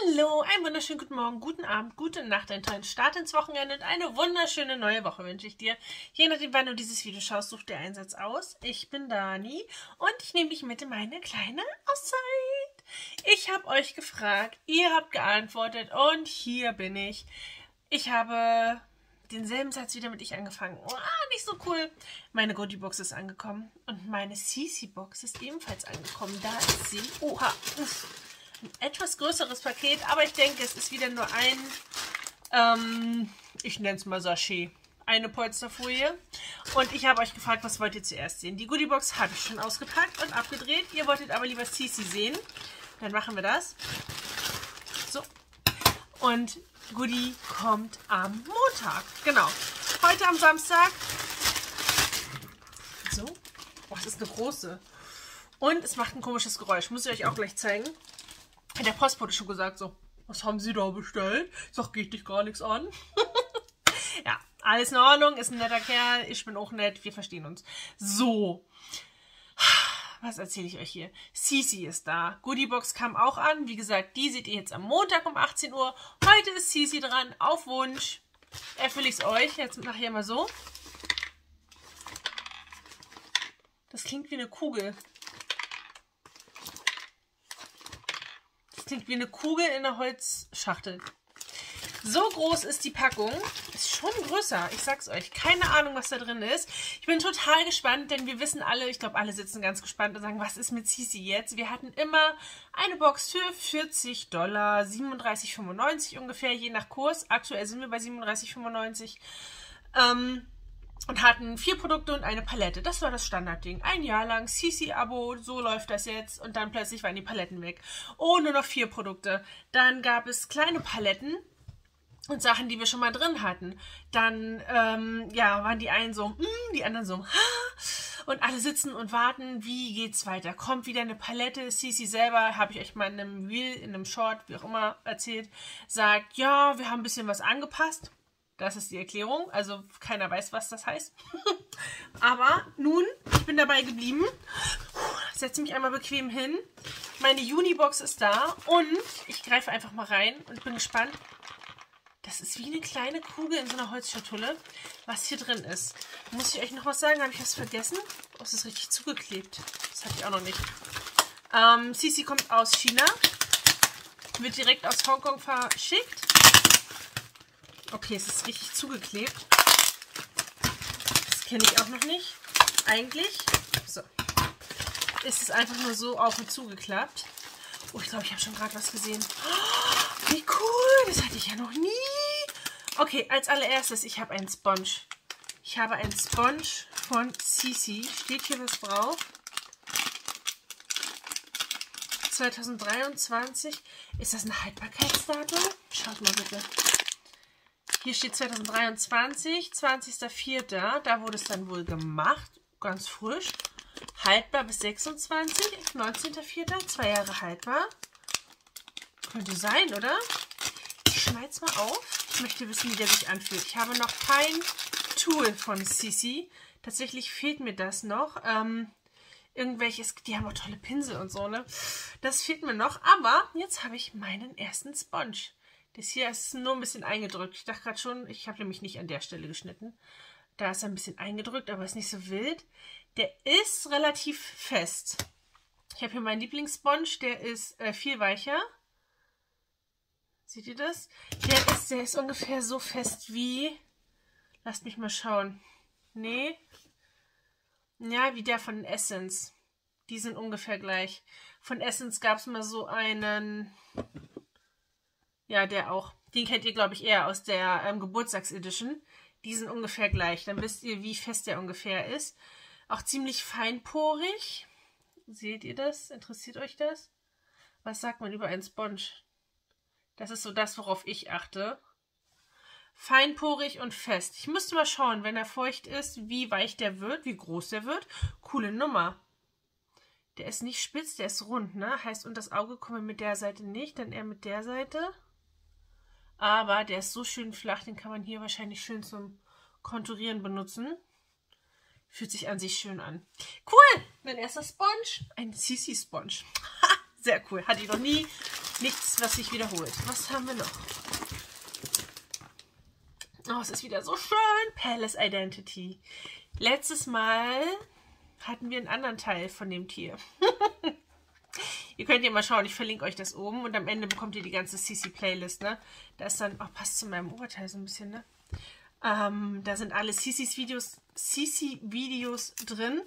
Hallo, einen wunderschönen guten Morgen, guten Abend, gute Nacht, einen tollen Start ins Wochenende und eine wunderschöne neue Woche wünsche ich dir. Je nachdem, wann du dieses Video schaust, such dir einen Satz aus. Ich bin Dani und ich nehme dich mit in meine kleine Auszeit. Ich habe euch gefragt, ihr habt geantwortet und hier bin ich. Ich habe denselben Satz wieder mit ich angefangen. Oh, nicht so cool. Meine Goodie-Box ist angekommen und meine CC-Box ist ebenfalls angekommen. Da ist sie. Oha, uff. Ein etwas größeres Paket, aber ich denke, es ist wieder nur ich nenne es mal Sachet, eine Polsterfolie. Und ich habe euch gefragt, was wollt ihr zuerst sehen? Die Goodiebox habe ich schon ausgepackt und abgedreht. Ihr wolltet aber lieber Cici sehen. Dann machen wir das. So. Und Goodie kommt am Montag. Genau. Heute am Samstag. So. Oh, das ist eine große. Und es macht ein komisches Geräusch. Muss ich euch auch gleich zeigen. Der Postbote schon gesagt so, was haben Sie da bestellt? Ich sag, geht dich gar nichts an. Ja, alles in Ordnung, ist ein netter Kerl, ich bin auch nett, wir verstehen uns. So, was erzähle ich euch hier? Cici ist da, Goodiebox kam auch an, wie gesagt, die seht ihr jetzt am Montag um 18 Uhr. Heute ist Cici dran, auf Wunsch. Erfülle ich es euch, jetzt nachher mal so. Das klingt wie eine Kugel. Klingt wie eine Kugel in einer Holzschachtel. So groß ist die Packung. Ist schon größer, ich sag's euch. Keine Ahnung, was da drin ist. Ich bin total gespannt, denn wir wissen alle, ich glaube, alle sitzen ganz gespannt und sagen, was ist mit Cici jetzt? Wir hatten immer eine Box für $40, 37,95 ungefähr, je nach Kurs. Aktuell sind wir bei 37,95. Und hatten 4 Produkte und eine Palette. Das war das Standardding. Ein Jahr lang Cici-Abo, so läuft das jetzt. Und dann plötzlich waren die Paletten weg. Oh, nur noch 4 Produkte. Dann gab es kleine Paletten und Sachen, die wir schon mal drin hatten. Dann, ja, waren die einen so, die anderen so, und alle sitzen und warten, wie geht's weiter? Kommt wieder eine Palette? Cici selber, habe ich euch mal in einem Reel, in einem Short, wie auch immer, erzählt, sagt, ja, wir haben ein bisschen was angepasst. Das ist die Erklärung. Also keiner weiß, was das heißt. Aber nun, ich bin dabei geblieben. Setze mich einmal bequem hin. Meine Junibox ist da. Und ich greife einfach mal rein und bin gespannt. Das ist wie eine kleine Kugel in so einer Holzschatulle, was hier drin ist. Muss ich euch noch was sagen? Habe ich was vergessen? Oh, es ist richtig zugeklebt. Das hatte ich auch noch nicht. Cici kommt aus China. Wird direkt aus Hongkong verschickt. Okay, es ist richtig zugeklebt. Das kenne ich auch noch nicht. Eigentlich. So. Ist es einfach nur so auf und zugeklappt. Oh, ich glaube, ich habe schon gerade was gesehen. Oh, wie cool. Das hatte ich ja noch nie. Okay, als allererstes, ich habe einen Sponge. Ich habe einen Sponge von Cici. Steht hier was drauf? 2023. Ist das ein Haltbarkeitsdatum? Schaut mal bitte. Hier steht 2023, 20.04. Da wurde es dann wohl gemacht. Ganz frisch. Haltbar bis 26, 19.04. 2 Jahre haltbar. Könnte sein, oder? Ich schneide es mal auf. Ich möchte wissen, wie der sich anfühlt. Ich habe noch kein Tool von Cici. Tatsächlich fehlt mir das noch. Irgendwelches, die haben auch tolle Pinsel und so, ne? Das fehlt mir noch. Aber jetzt habe ich meinen ersten Sponge. Das hier ist nur ein bisschen eingedrückt. Ich dachte gerade schon, ich habe nämlich nicht an der Stelle geschnitten. Da ist er ein bisschen eingedrückt, aber ist nicht so wild. Der ist relativ fest. Ich habe hier meinen Lieblingssponge, der ist viel weicher. Seht ihr das? Der ist ungefähr so fest wie... Lasst mich mal schauen. Nee. Ja, wie der von Essence. Die sind ungefähr gleich. Von Essence gab es mal so einen... Ja, der auch. Den kennt ihr, glaube ich, eher aus der Geburtstagsedition. Die sind ungefähr gleich. Dann wisst ihr, wie fest der ungefähr ist. Auch ziemlich feinporig. Seht ihr das? Interessiert euch das? Was sagt man über einen Sponge? Das ist so das, worauf ich achte. Feinporig und fest. Ich müsste mal schauen, wenn er feucht ist, wie weich der wird, wie groß der wird. Coole Nummer. Der ist nicht spitz, der ist rund, ne? Heißt, und das Auge kommen wir mit der Seite nicht, dann eher mit der Seite. Aber der ist so schön flach, den kann man hier wahrscheinlich schön zum Konturieren benutzen. Fühlt sich an sich schön an. Cool! Mein erster Sponge. Ein Cici-Sponge. Ha! Sehr cool. Hatte ich noch nie. Nichts, was sich wiederholt. Was haben wir noch? Oh, es ist wieder so schön. Palace Identity. Letztes Mal hatten wir einen anderen Teil von dem Tier. Ihr könnt ja mal schauen, ich verlinke euch das oben und am Ende bekommt ihr die ganze CC-Playlist, ne? Da ist dann, oh, passt zu meinem Oberteil so ein bisschen, ne? Da sind alle CC-Videos drin.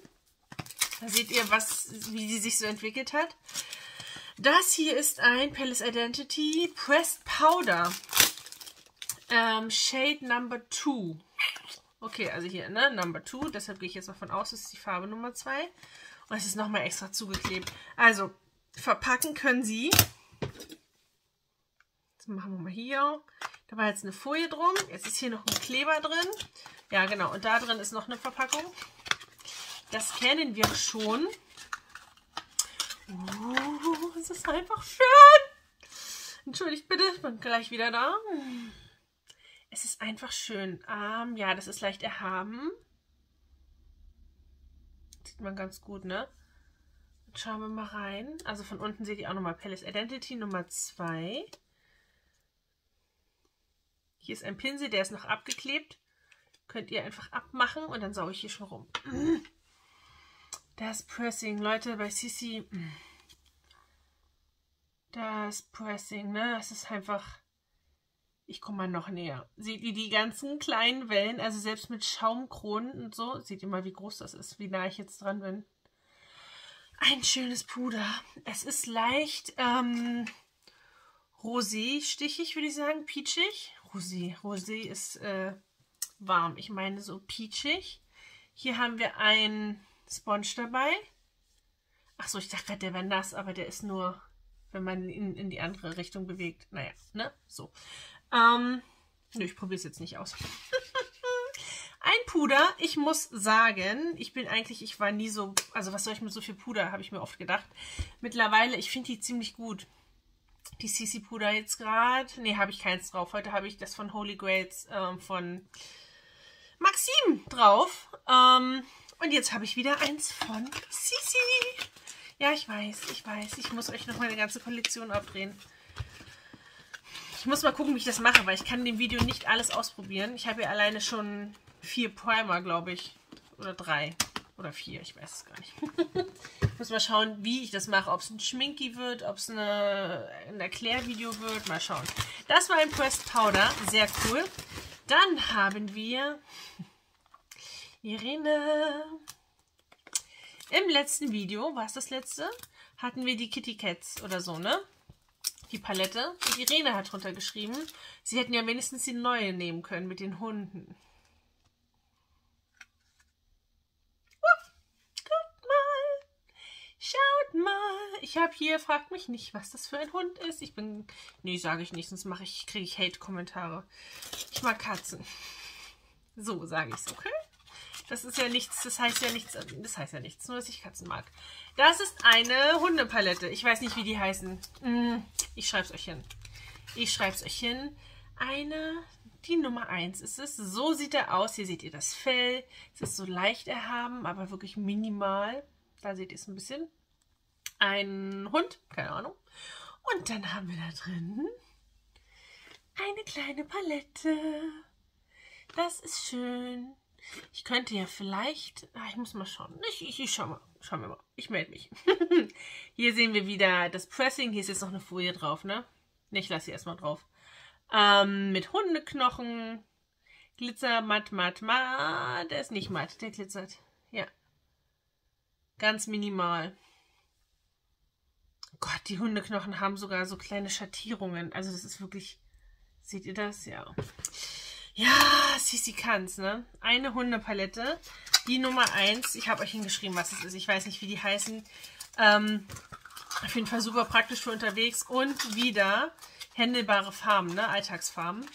Da seht ihr, wie sie sich so entwickelt hat. Das hier ist ein Palace Identity Pressed Powder. Shade Number 2. Okay, also hier, ne? Number 2. Deshalb gehe ich jetzt davon aus, das ist die Farbe Nummer 2. Und es ist nochmal extra zugeklebt. Also, verpacken können Sie. Das machen wir mal hier. Da war jetzt eine Folie drum. Jetzt ist hier noch ein Kleber drin. Ja, genau. Und da drin ist noch eine Verpackung. Das kennen wir schon. Es ist einfach schön. Entschuldigt bitte, ich bin gleich wieder da. Es ist einfach schön. Ja, das ist leicht erhaben. Sieht man ganz gut, ne? Jetzt schauen wir mal rein. Also von unten seht ihr auch nochmal Palace Identity Nummer 2. Hier ist ein Pinsel, der ist noch abgeklebt. Könnt ihr einfach abmachen und dann sauge ich hier schon rum. Das Pressing, Leute, bei CC. Das Pressing, ne? Das ist einfach... Ich komme mal noch näher. Seht ihr die ganzen kleinen Wellen, also selbst mit Schaumkronen und so. Seht ihr mal, wie groß das ist, wie nah ich jetzt dran bin. Ein schönes Puder. Es ist leicht rosé-stichig, würde ich sagen. Peachig. Rosé ist warm. Ich meine so peachig. Hier haben wir einen Sponge dabei. Achso, ich dachte gerade, der wäre nass, aber der ist nur, wenn man ihn in die andere Richtung bewegt. Naja, ne? So. Nö, ich probiere es jetzt nicht aus. Ein Puder, ich muss sagen, ich war nie so, also was soll ich mit so viel Puder, habe ich mir oft gedacht. Mittlerweile, ich finde die ziemlich gut. Die CC Puder jetzt gerade, ne, habe ich keins drauf. Heute habe ich das von Holy Grails von Maxim drauf. Und jetzt habe ich wieder eins von CC. Ja, ich weiß, ich muss euch noch meine ganze Kollektion abdrehen. Ich muss mal gucken, wie ich das mache, weil ich kann in dem Video nicht alles ausprobieren. Ich habe ja alleine schon 4 Primer, glaube ich. Oder 3. Oder 4, ich weiß es gar nicht. Ich muss mal schauen, wie ich das mache. Ob es ein Schminki wird, ob es ein Erklärvideo wird. Mal schauen. Das war ein Pressed Powder. Sehr cool. Dann haben wir Irene. Im letzten Video, war es das letzte, hatten wir die Kitty Cats oder so, ne? Die Palette. Und Irene hat drunter geschrieben, sie hätten ja wenigstens die neue nehmen können mit den Hunden. Guckt mal. Schaut mal. Ich habe hier, fragt mich nicht, was das für ein Hund ist. Nee, sage ich nicht, sonst kriege ich Hate-Kommentare. Ich mag Katzen. So sage ich es, okay? Das ist ja nichts, das heißt ja nichts, nur dass ich Katzen mag. Das ist eine Hundepalette. Ich weiß nicht, wie die heißen. Ich schreibe es euch hin. Die Nummer 1 ist es. So sieht er aus. Hier seht ihr das Fell. Es ist so leicht erhaben, aber wirklich minimal. Da seht ihr es ein bisschen. Ein Hund, keine Ahnung. Und dann haben wir da drin eine kleine Palette. Das ist schön. Ich könnte ja vielleicht... ich muss mal schauen. Ich schau mal. Schauen wir mal. Ich melde mich. Hier sehen wir wieder das Pressing. Hier ist jetzt noch eine Folie drauf, ne? Ne, ich lasse sie erstmal drauf. Mit Hundeknochen. Glitzer, matt. Der ist nicht matt, der glitzert. Ja. Ganz minimal. Gott, die Hundeknochen haben sogar so kleine Schattierungen. Also das ist wirklich... Seht ihr das? Ja. Ja, Sisi kann's, ne? Eine Hundepalette. Die Nummer 1. Ich habe euch hingeschrieben, was es ist. Ich weiß nicht, wie die heißen. Auf jeden Fall super praktisch für unterwegs. Und wieder händelbare Farben, ne? Alltagsfarben.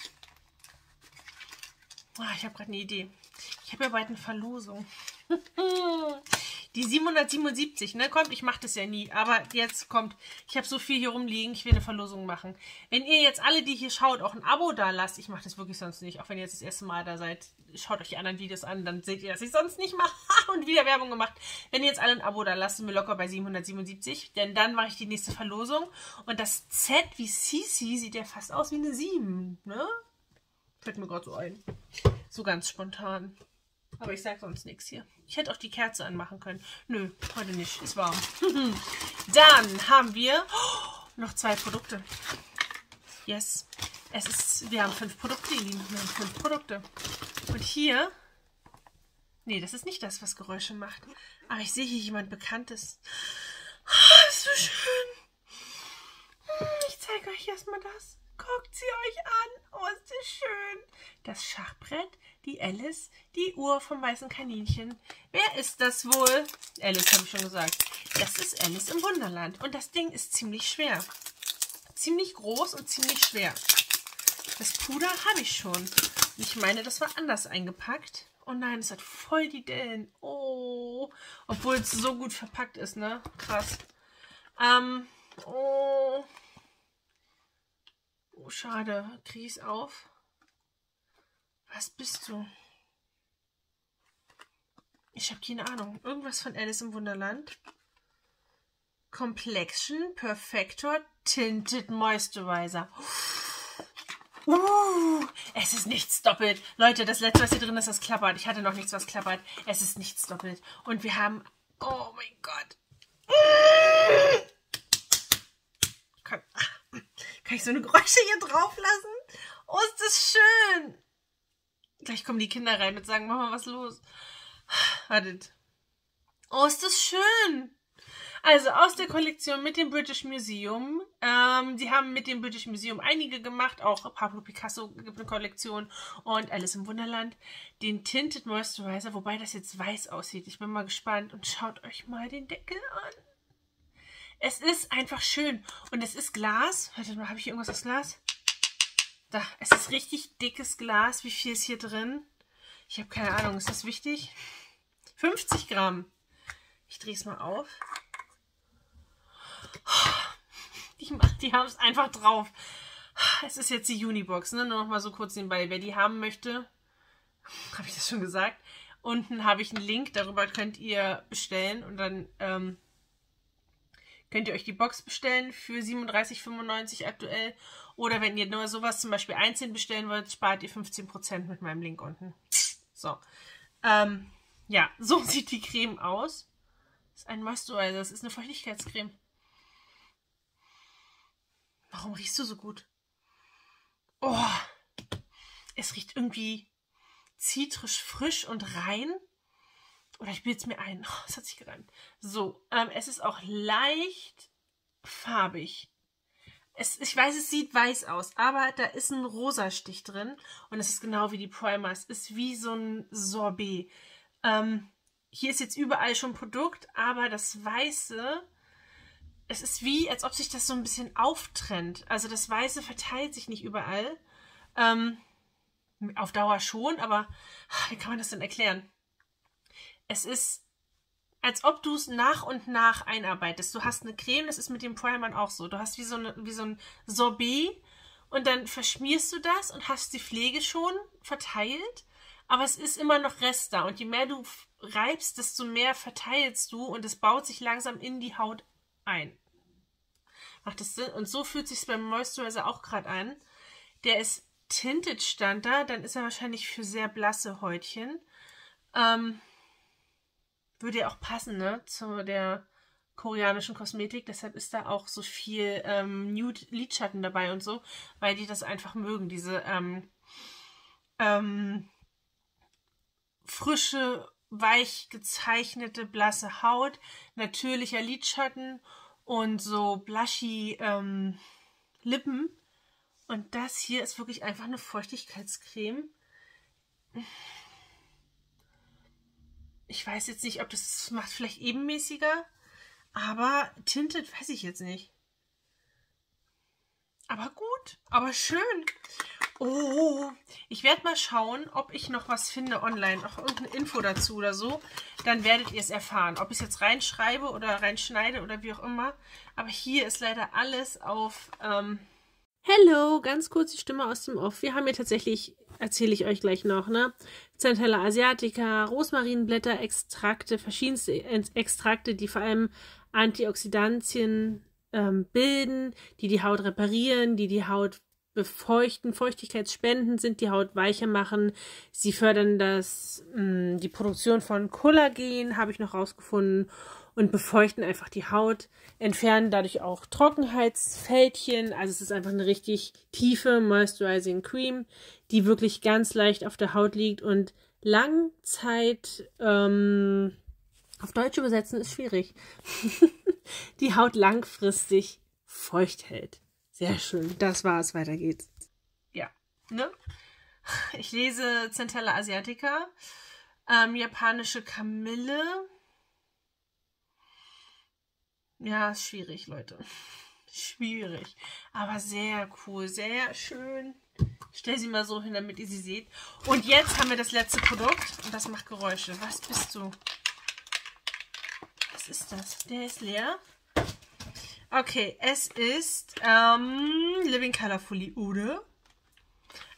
Ich habe gerade eine Idee. Ich habe ja bald eine Verlosung. Die 777, ne? Kommt, ich mache das ja nie. Aber jetzt kommt, ich habe so viel hier rumliegen, ich will eine Verlosung machen. Wenn ihr jetzt alle, die hier schaut, auch ein Abo da lasst, ich mache das wirklich sonst nicht, auch wenn ihr jetzt das erste Mal da seid, schaut euch die anderen Videos an, dann seht ihr, dass ich sonst nicht mache und wieder Werbung gemacht. Wenn ihr jetzt alle ein Abo da lasst, sind wir locker bei 777, denn dann mache ich die nächste Verlosung. Und das Z wie Sisi sieht ja fast aus wie eine 7, ne? Fällt mir gerade so ein. So ganz spontan. Aber ich sag sonst nichts hier. Ich hätte auch die Kerze anmachen können. Nö, heute nicht. Ist warm. Dann haben wir noch 2 Produkte. Yes. Wir haben 5 Produkte, ihr Lieben. Wir haben 5 Produkte. Und hier... Nee, das ist nicht das, was Geräusche macht. Aber ich sehe hier jemand Bekanntes. Oh, ist so schön. Ich zeige euch erstmal das. Guckt sie euch an. Oh, ist das schön. Das Schachbrett, die Alice, die Uhr vom weißen Kaninchen. Wer ist das wohl? Alice, habe ich schon gesagt. Das ist Alice im Wunderland. Und das Ding ist ziemlich schwer. Ziemlich groß und ziemlich schwer. Das Puder habe ich schon. Ich meine, das war anders eingepackt. Oh nein, es hat voll die Dellen. Oh. Obwohl es so gut verpackt ist, ne? Krass. Oh. Oh, schade. Kriege ich es auf? Was bist du? Ich habe keine Ahnung. Irgendwas von Alice im Wunderland. Complexion Perfector Tinted Moisturizer. Es ist nichts doppelt. Leute, das letzte, was hier drin ist, das klappert. Ich hatte noch nichts, was klappert. Es ist nichts doppelt. Und wir haben... Oh mein Gott. Kann ich so eine Geräusche hier drauf lassen? Oh, ist das schön. Gleich kommen die Kinder rein und sagen, Mama, was ist los? Wartet. Oh, ist das schön. Also aus der Kollektion mit dem British Museum. Sie haben mit dem British Museum einige gemacht. Auch Pablo Picasso gibt eine Kollektion. Und Alice im Wunderland. Den Tinted Moisturizer. Wobei das jetzt weiß aussieht. Ich bin mal gespannt. Und schaut euch mal den Deckel an. Es ist einfach schön. Und es ist Glas. Warte mal, habe ich hier irgendwas aus Glas? Da, es ist richtig dickes Glas. Wie viel ist hier drin? Ich habe keine Ahnung. Ist das wichtig? 50 Gramm. Ich drehe es mal auf. Die haben es einfach drauf. Es ist jetzt die Unibox, ne? Nur noch mal so kurz nebenbei. Wer die haben möchte, habe ich das schon gesagt. Unten habe ich einen Link. Darüber könnt ihr bestellen. Und dann... könnt ihr euch die Box bestellen für 37,95 aktuell. Oder wenn ihr nur sowas zum Beispiel einzeln bestellen wollt, spart ihr 15% mit meinem Link unten. So. Ja, so sieht die Creme aus. Das ist ein Moisturizer. Das ist eine Feuchtigkeitscreme. Warum riechst du so gut? Oh, es riecht irgendwie zitrisch frisch und rein. Oder ich bilde es mir ein. Oh, es hat sich gereimt. So, es ist auch leicht farbig. Ich weiß, es sieht weiß aus, aber da ist ein rosa Stich drin. Und es ist genau wie die Primer. Es ist wie so ein Sorbet. Hier ist jetzt überall schon Produkt, aber das Weiße, es ist wie, als ob sich das so ein bisschen auftrennt. Also das Weiße verteilt sich nicht überall. Auf Dauer schon, aber wie kann man das denn erklären? Es ist, als ob du es nach und nach einarbeitest. Du hast eine Creme, das ist mit dem Primern auch so. Du hast wie so ein Sorbet und dann verschmierst du das und hast die Pflege schon verteilt, aber es ist immer noch Rest da. Und je mehr du reibst, desto mehr verteilst du und es baut sich langsam in die Haut ein. Macht das Sinn? Und so fühlt sich beim Moisturizer auch gerade an. Der ist Tinted stand da, dann ist er wahrscheinlich für sehr blasse Häutchen. Würde ja auch passen, ne, zu der koreanischen Kosmetik. Deshalb ist da auch so viel Nude-Lidschatten dabei und so, weil die das einfach mögen. Diese frische, weich gezeichnete, blasse Haut, natürlicher Lidschatten und so blushy Lippen. Und das hier ist wirklich einfach eine Feuchtigkeitscreme. Ich weiß jetzt nicht, ob das macht vielleicht ebenmäßiger, aber tinted weiß ich jetzt nicht. Aber gut, aber schön. Oh, ich werde mal schauen, ob ich noch was finde online, noch irgendeine Info dazu oder so. Dann werdet ihr es erfahren, ob ich es jetzt reinschreibe oder reinschneide oder wie auch immer. Aber hier ist leider alles auf... Hello, ganz kurz die Stimme aus dem Off. Wir haben hier tatsächlich, erzähle ich euch gleich noch, ne? Centella asiatica, Rosmarinblätter, Extrakte, verschiedenste Extrakte, die vor allem Antioxidantien bilden, die die Haut reparieren, die die Haut befeuchten, Feuchtigkeitsspenden sind, die Haut weicher machen. Sie fördern die Produktion von Kollagen, habe ich noch rausgefunden, und befeuchten einfach die Haut, entfernen dadurch auch Trockenheitsfältchen. Also es ist einfach eine richtig tiefe Moisturizing Cream, die wirklich ganz leicht auf der Haut liegt und Langzeit, auf Deutsch übersetzen ist schwierig, die Haut langfristig feucht hält. Sehr schön, das war's, weiter geht's. Ja, ne? Ich lese Centella asiatica, japanische Kamille. Ja, ist schwierig, Leute. Schwierig, aber sehr cool, sehr schön. Ich stelle sie mal so hin, damit ihr sie seht. Und jetzt haben wir das letzte Produkt und das macht Geräusche. Was bist du? Was ist das? Der ist leer. Okay, es ist Living Colorfully Ude.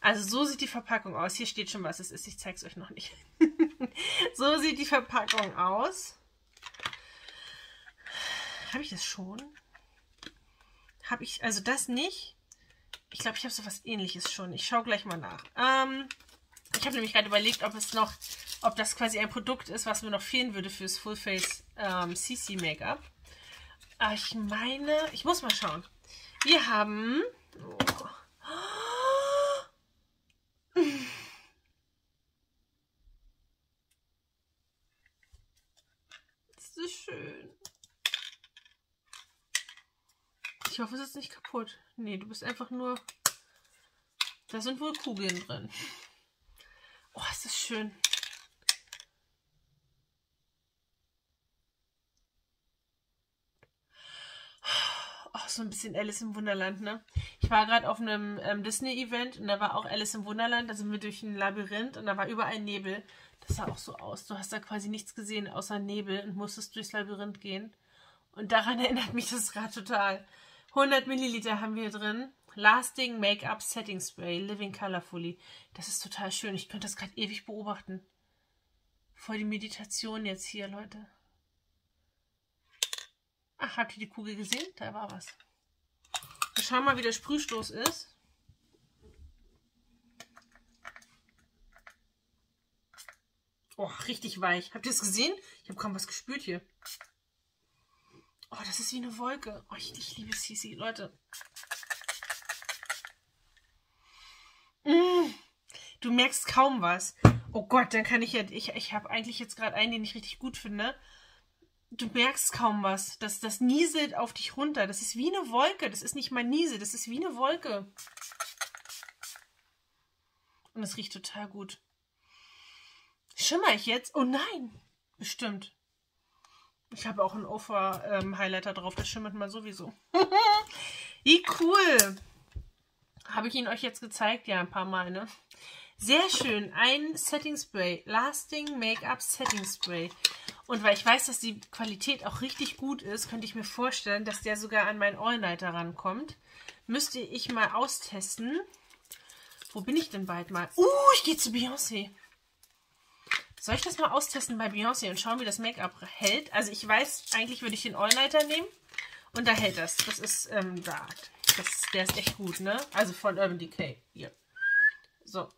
Also so sieht die Verpackung aus. Hier steht schon, was es ist. Ich zeige es euch noch nicht. So sieht die Verpackung aus. Habe ich das schon? Habe ich, also das nicht. Ich glaube, ich habe so was Ähnliches schon. Ich schaue gleich mal nach. Ich habe nämlich gerade überlegt, ob das quasi ein Produkt ist, was mir noch fehlen würde fürs Full Face CC Make-up. Ich meine, ich muss mal schauen. Wir haben... Oh. Das ist schön. Ich hoffe, es ist nicht kaputt. Nee, du bist einfach nur... Da sind wohl Kugeln drin. Oh, ist das schön. Oh, so ein bisschen Alice im Wunderland, ne? Ich war gerade auf einem Disney-Event und da war auch Alice im Wunderland. Da sind wir durch ein Labyrinth und da war überall Nebel. Das sah auch so aus. Du hast da quasi nichts gesehen außer Nebel und musstest durchs Labyrinth gehen. Und daran erinnert mich das gerade total. 100 Milliliter haben wir drin. Lasting Make-up Setting Spray, Living Colorfully. Das ist total schön. Ich könnte das gerade ewig beobachten. Voll die Meditation jetzt hier, Leute. Ach, habt ihr die Kugel gesehen? Da war was. Wir schauen mal, wie der Sprühstoß ist. Oh, richtig weich. Habt ihr es gesehen? Ich habe kaum was gespürt hier. Oh, das ist wie eine Wolke. Oh, ich liebe CC, Leute. Du merkst kaum was. Oh Gott, dann kann ich ja... Ich habe eigentlich jetzt gerade einen, den ich richtig gut finde. Du merkst kaum was. Das nieselt auf dich runter. Das ist wie eine Wolke. Das ist nicht mal Niesel. Das ist wie eine Wolke. Und es riecht total gut. Schimmer ich jetzt? Oh nein. Bestimmt. Ich habe auch einen Offer-Highlighter drauf. Das schimmert mal sowieso. Wie cool. Habe ich ihn euch jetzt gezeigt? Ja, ein paar Mal, ne? Sehr schön. Ein Setting Spray. Lasting Make-up Setting Spray. Und weil ich weiß, dass die Qualität auch richtig gut ist, könnte ich mir vorstellen, dass der sogar an meinen All-Nighter rankommt. Müsste ich mal austesten. Wo bin ich denn bald mal? Ich gehe zu Beyoncé. Soll ich das mal austesten bei Beyoncé und schauen, wie das Make-up hält? Also ich weiß, eigentlich würde ich den All-Nighter nehmen. Und da hält das. Das ist Dark. Der ist echt gut, ne? Also von Urban Decay. Hier. So.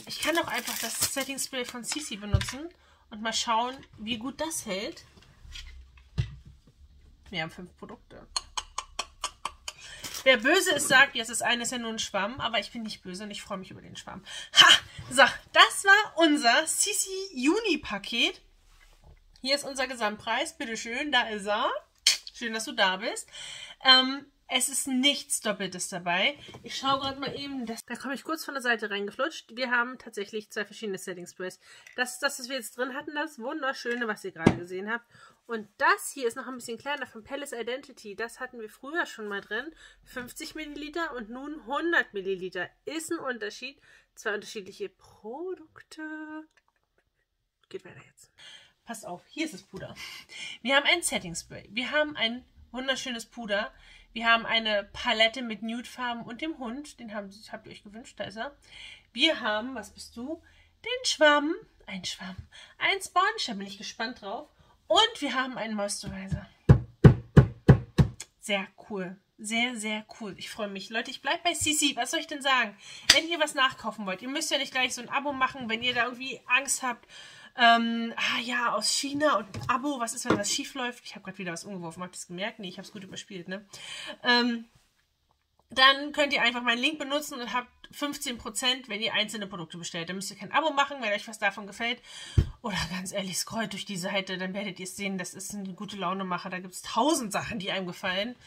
Ich kann auch einfach das Setting Spray von CC benutzen und mal schauen, wie gut das hält. Wir haben 5 Produkte. Wer böse ist, sagt, jetzt ist eines ja nur ein Schwamm, aber ich bin nicht böse und ich freue mich über den Schwamm. Ha! So, das war unser CC Juni Paket. Hier ist unser Gesamtpreis. Bitteschön, da ist er. Schön, dass du da bist. Es ist nichts Doppeltes dabei. Ich schaue gerade mal eben, da komme ich kurz von der Seite reingeflutscht. Wir haben tatsächlich 2 verschiedene Setting Sprays. Das ist das, was wir jetzt drin hatten, das Wunderschöne, was ihr gerade gesehen habt. Und das hier ist noch ein bisschen kleiner, von Palace Identity. Das hatten wir früher schon mal drin. 50 Milliliter und nun 100 Milliliter. Ist ein Unterschied. 2 unterschiedliche Produkte. Geht weiter jetzt. Passt auf, hier ist das Puder. Wir haben ein Setting Spray. Wir haben ein wunderschönes Puder. Wir haben eine Palette mit Nudefarben und dem Hund. Den habt ihr euch gewünscht, da ist er. Wir haben, was bist du? Den Schwamm. Ein Schwamm. Ein Sponge, da bin ich gespannt drauf. Und wir haben einen Moisturizer. Sehr cool. Sehr, sehr cool. Ich freue mich. Leute, ich bleibe bei CC. Was soll ich denn sagen? Wenn ihr was nachkaufen wollt, ihr müsst ja nicht gleich so ein Abo machen, wenn ihr da irgendwie Angst habt. Ja, aus China und ein Abo. Was ist, wenn was schief läuft? Ich habe gerade wieder was umgeworfen. Habt ihr es gemerkt? Nee, ich habe es gut überspielt, ne? Dann könnt ihr einfach meinen Link benutzen und habt 15%, wenn ihr einzelne Produkte bestellt. Dann müsst ihr kein Abo machen, wenn euch was davon gefällt. Oder ganz ehrlich, scrollt durch die Seite, dann werdet ihr es sehen. Das ist eine gute Laune-Macher. Da gibt es 1000 Sachen, die einem gefallen.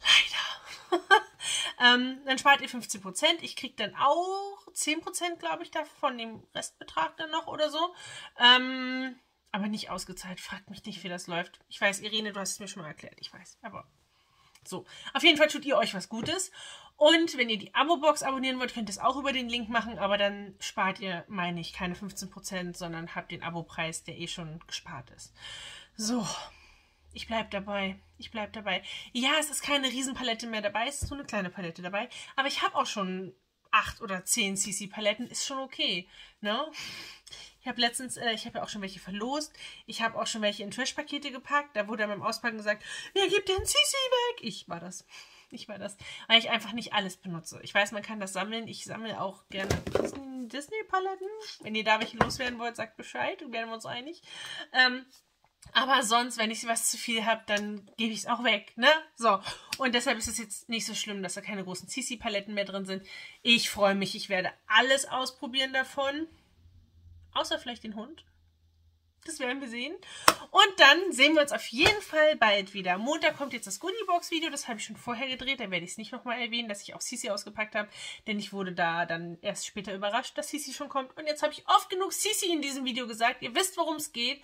Leider. Dann spart ihr 15%. Ich kriege dann auch 10%, glaube ich, davon dem Restbetrag dann noch oder so. Aber nicht ausgezahlt. Fragt mich nicht, wie das läuft. Ich weiß, Irene, du hast es mir schon mal erklärt. Ich weiß, aber so. Auf jeden Fall tut ihr euch was Gutes. Und wenn ihr die Abo-Box abonnieren wollt, könnt ihr es auch über den Link machen. Aber dann spart ihr, meine ich, keine 15%, sondern habt den Abo-Preis, der eh schon gespart ist. So. Ich bleibe dabei. Ich bleibe dabei. Ja, es ist keine Riesenpalette mehr dabei. Es ist so eine kleine Palette dabei. Aber ich habe auch schon 8 oder 10 CC-Paletten. Ist schon okay. Ne? Ich habe ja auch schon welche verlost. Ich habe auch schon welche in Trash-Pakete gepackt. Da wurde beim Auspacken gesagt, wer gibt den CC weg? Ich war das. Weil ich einfach nicht alles benutze. Ich weiß, man kann das sammeln. Ich sammle auch gerne Disney-Paletten. Wenn ihr da welche loswerden wollt, sagt Bescheid. Dann werden wir uns einig. Aber sonst, wenn ich was zu viel habe, dann gebe ich es auch weg, ne? So, und deshalb ist es jetzt nicht so schlimm, dass da keine großen CC-Paletten mehr drin sind. Ich freue mich, ich werde alles ausprobieren davon. Außer vielleicht den Hund. Das werden wir sehen. Und dann sehen wir uns auf jeden Fall bald wieder. Montag kommt jetzt das Goodiebox-Video. Das habe ich schon vorher gedreht. Da werde ich es nicht nochmal erwähnen, dass ich auch CC ausgepackt habe. Denn ich wurde da dann erst später überrascht, dass CC schon kommt. Und jetzt habe ich oft genug CC in diesem Video gesagt. Ihr wisst, worum es geht.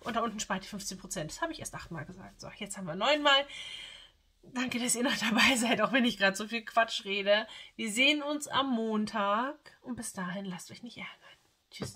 Und da unten spart ihr 15%. Das habe ich erst 8-mal gesagt. So, jetzt haben wir 9-mal. Danke, dass ihr noch dabei seid, auch wenn ich gerade so viel Quatsch rede. Wir sehen uns am Montag. Und bis dahin, lasst euch nicht ärgern. Tschüss.